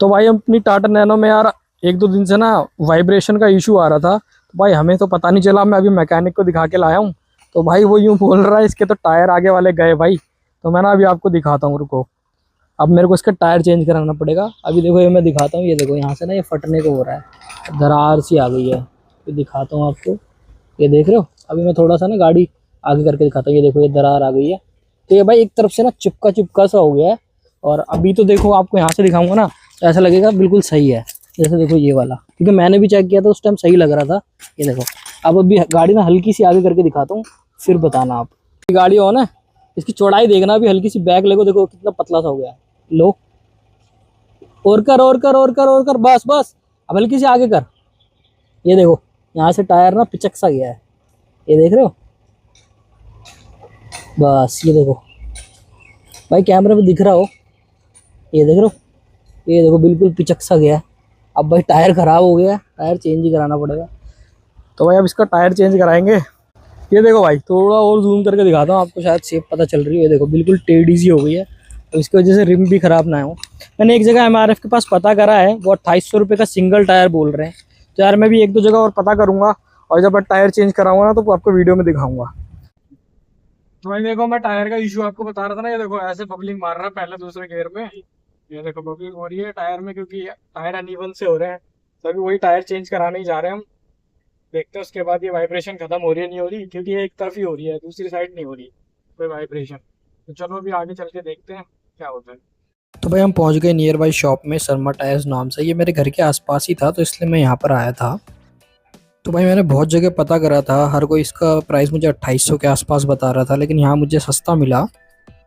तो भाई अपनी टाटा नैनो में यार एक दो दिन से ना वाइब्रेशन का इशू आ रहा था। तो भाई हमें तो पता नहीं चला, मैं अभी मैकेनिक को दिखा के लाया हूँ। तो भाई वो यूँ बोल रहा है इसके तो टायर आगे वाले गए भाई। तो मैं ना अभी आपको दिखाता हूँ, रुको। अब मेरे को इसका टायर चेंज कराना पड़ेगा। अभी देखो ये मैं दिखाता हूँ, ये देखो यहाँ से ना ये फटने को हो रहा है, दरार सी आ गई है। ये दिखाता हूँ आपको, ये देख रहे हो। अभी मैं थोड़ा सा ना गाड़ी आगे करके दिखाता हूँ, ये देखो ये दरार आ गई है। तो ये भाई एक तरफ से ना चिपका चिपका सा हो गया है। और अभी तो देखो आपको यहाँ से दिखाऊंगा ना, तो ऐसा लगेगा बिल्कुल सही है। जैसे देखो ये वाला, क्योंकि मैंने भी चेक किया था उस टाइम सही लग रहा था। ये देखो। अब अभी गाड़ी ना हल्की सी आगे करके दिखाता हूँ, फिर बताना आप। गाड़ी हो ना, इसकी चौड़ाई देखना, अभी हल्की सी बैक लेगो, देखो कितना पतला सा हो गया है। लो, और कर और कर और कर और कर, बस बस। अब हल्की सी आगे कर। ये देखो यहाँ से टायर ना पिचक सा गया है, ये देख रहे हो। बस ये देखो भाई, कैमरे में दिख रहा हो, ये देख रहे हो। ये देखो बिल्कुल पिचक सा गया है। अब भाई टायर खराब हो गया है, टायर चेंज ही कराना पड़ेगा। तो भाई अब इसका टायर चेंज कराएंगे। ये देखो भाई, थोड़ा और जूम करके दिखाता हूँ आपको, शायद शेप पता चल रही है। ये देखो बिल्कुल टेढ़ी सी हो गई है, तो इसकी वजह से रिम भी खराब ना हो। मैंने एक जगह MRF के पास पता करा है, वो 2800 रुपये का सिंगल टायर बोल रहे हैं। तो यार मैं भी एक दो जगह और पता करूँगा, और जब मैं टायर चेंज कराऊंगा ना तो आपको वीडियो में दिखाऊंगा। तो भाई देखो, मैं टायर का इशू आपको बता रहा था ना, ये देखो ऐसे बबलिंग मार रहा है पहले दूसरे गियर में। ये देखो बबलिंग हो रही है टायर में, क्योंकि टायर अनइवन से हो रहे हैं। तो अभी वही टायर चेंज कराने ही जा रहे हैं हम। देखते हैं उसके बाद ये वाइब्रेशन खत्म हो रही है नहीं हो रही, क्योंकि ये एक तरफ ही हो रही है, दूसरी साइड नहीं हो रही कोई वाइब्रेशन। तो चलो अभी आगे चल के देखते हैं क्या होता है। तो भाई हम पहुंच गए नियर बाई शॉप में, शर्मा टायर्स नाम से। ये मेरे घर के आसपास ही था, तो इसलिए मैं यहाँ पर आया था। तो भाई मैंने बहुत जगह पता करा था, हर कोई इसका प्राइस मुझे 2800 के आसपास बता रहा था, लेकिन यहाँ मुझे सस्ता मिला।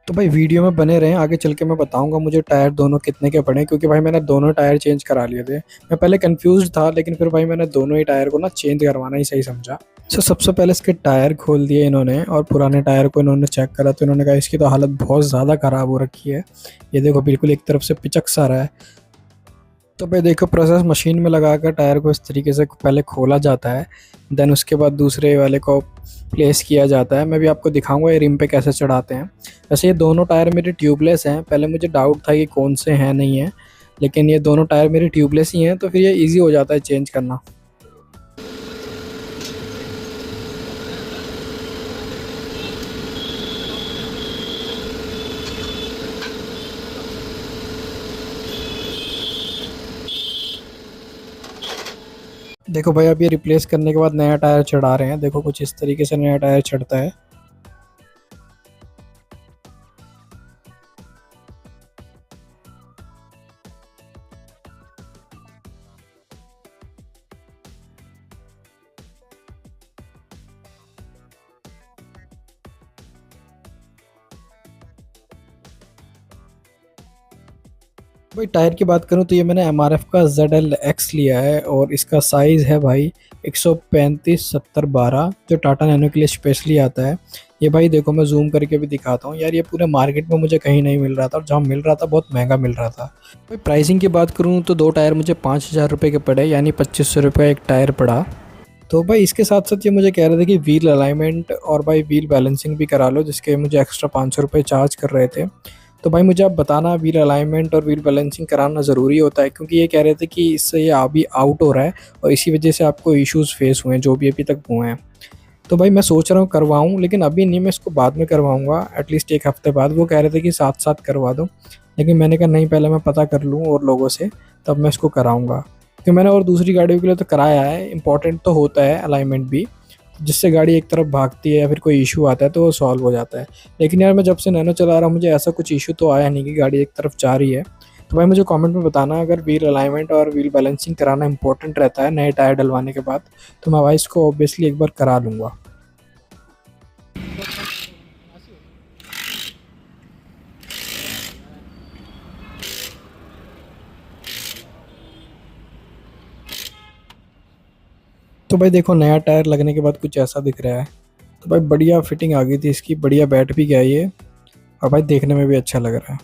तो भाई वीडियो में बने रहें, आगे चल के मैं बताऊंगा मुझे टायर दोनों कितने के पड़े, क्योंकि भाई मैंने दोनों टायर चेंज करा लिए थे। मैं पहले कंफ्यूज था, लेकिन फिर भाई मैंने दोनों ही टायर को ना चेंज करवाना ही सही समझा। सबसे पहले इसके टायर खोल दिए इन्होंने, और पुराने टायर को इन्होंने चेक करा, तो इन्होंने कहा इसकी तो हालत बहुत ज़्यादा ख़राब हो रखी है। ये देखो बिल्कुल एक तरफ से पिचक सा रहा है। तो भाई देखो, प्रोसेस मशीन में लगा कर टायर को इस तरीके से पहले खोला जाता है, देन उसके बाद दूसरे वाले को प्लेस किया जाता है। मैं भी आपको दिखाऊंगा ये रिम पे कैसे चढ़ाते हैं। वैसे ये दोनों टायर मेरे ट्यूबलेस हैं, पहले मुझे डाउट था कि कौन से हैं नहीं हैं, लेकिन ये दोनों टायर मेरे ट्यूबलेस ही हैं, तो फिर ये ईजी हो जाता है चेंज करना। देखो भाई, अब ये रिप्लेस करने के बाद नया टायर चढ़ा रहे हैं। देखो कुछ इस तरीके से नया टायर चढ़ता है। भाई टायर की बात करूं तो ये मैंने MRF का ZLX लिया है, और इसका साइज़ है भाई 135/70/12, जो टाटा नैनो के लिए स्पेशली आता है। ये भाई देखो, मैं जूम करके भी दिखाता हूँ यार, ये पूरे मार्केट में मुझे कहीं नहीं मिल रहा था, और जहाँ मिल रहा था बहुत महंगा मिल रहा था। भाई प्राइसिंग की बात करूँ तो दो टायर मुझे 5000 रुपये के पड़े, यानी 2500 रुपये एक टायर पड़ा। तो भाई इसके साथ साथ ये मुझे कह रहे थे कि व्हील अलाइनमेंट और भाई व्हील बैलेंसिंग भी करा लो, जिसके मुझे एक्स्ट्रा 500 रुपये चार्ज कर रहे थे। तो भाई मुझे आप बताना, व्हील अलाइनमेंट और व्हील बैलेंसिंग कराना ज़रूरी होता है, क्योंकि ये कह रहे थे कि इससे ये अभी आउट हो रहा है, और इसी वजह से आपको इश्यूज़ फेस हुए हैं जो भी अभी तक हुए हैं। तो भाई मैं सोच रहा हूँ करवाऊँ, लेकिन अभी नहीं, मैं इसको बाद में करवाऊँगा, एटलीस्ट एक हफ़्ते बाद। वो कह रहे थे कि साथ साथ करवा दो, लेकिन मैंने कहा नहीं, पहले मैं पता कर लूँ और लोगों से, तब मैं इसको कराऊँगा। क्योंकि मैंने और दूसरी गाड़ियों के लिए तो कराया है, इंपॉर्टेंट तो होता है अलाइनमेंट भी, जिससे गाड़ी एक तरफ भागती है या फिर कोई इशू आता है तो वो सॉल्व हो जाता है। लेकिन यार मैं जब से नैनो चला रहा हूँ, मुझे ऐसा कुछ इशू तो आया नहीं कि गाड़ी एक तरफ जा रही है। तो भाई मुझे कमेंट में बताना, अगर व्हील अलाइनमेंट और व्हील बैलेंसिंग कराना इंपॉर्टेंट रहता है नए टायर डलवाने के बाद, तो मैं भाई इसको ऑब्वियसली एक बार करा लूँगा। तो भाई देखो, नया टायर लगने के बाद कुछ ऐसा दिख रहा है। तो भाई बढ़िया फिटिंग आ गई थी इसकी, बढ़िया बैठ भी गया ये, और भाई देखने में भी अच्छा लग रहा है।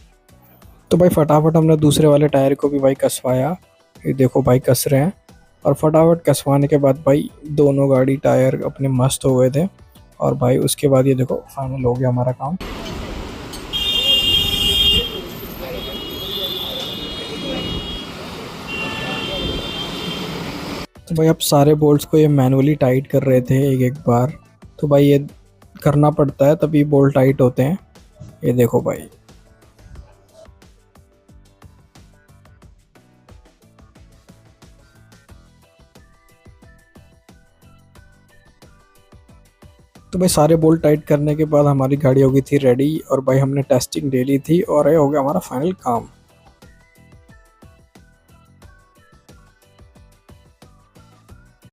तो भाई फटाफट हमने दूसरे वाले टायर को भी भाई कसवाया। ये देखो भाई कस रहे हैं, और फटाफट कसवाने के बाद भाई दोनों गाड़ी टायर अपने मस्त हो गए थे। और भाई उसके बाद ये देखो फाइनल हो गया हमारा काम। तो भाई अब सारे बोल्ट्स को ये मैनुअली टाइट कर रहे थे एक एक बार। तो भाई ये करना पड़ता है तभी बोल्ट टाइट होते हैं। ये देखो भाई। तो भाई सारे बोल्ट टाइट करने के बाद हमारी गाड़ी हो गई थी रेडी, और भाई हमने टेस्टिंग ले ली थी और ये हो गया हमारा फाइनल काम।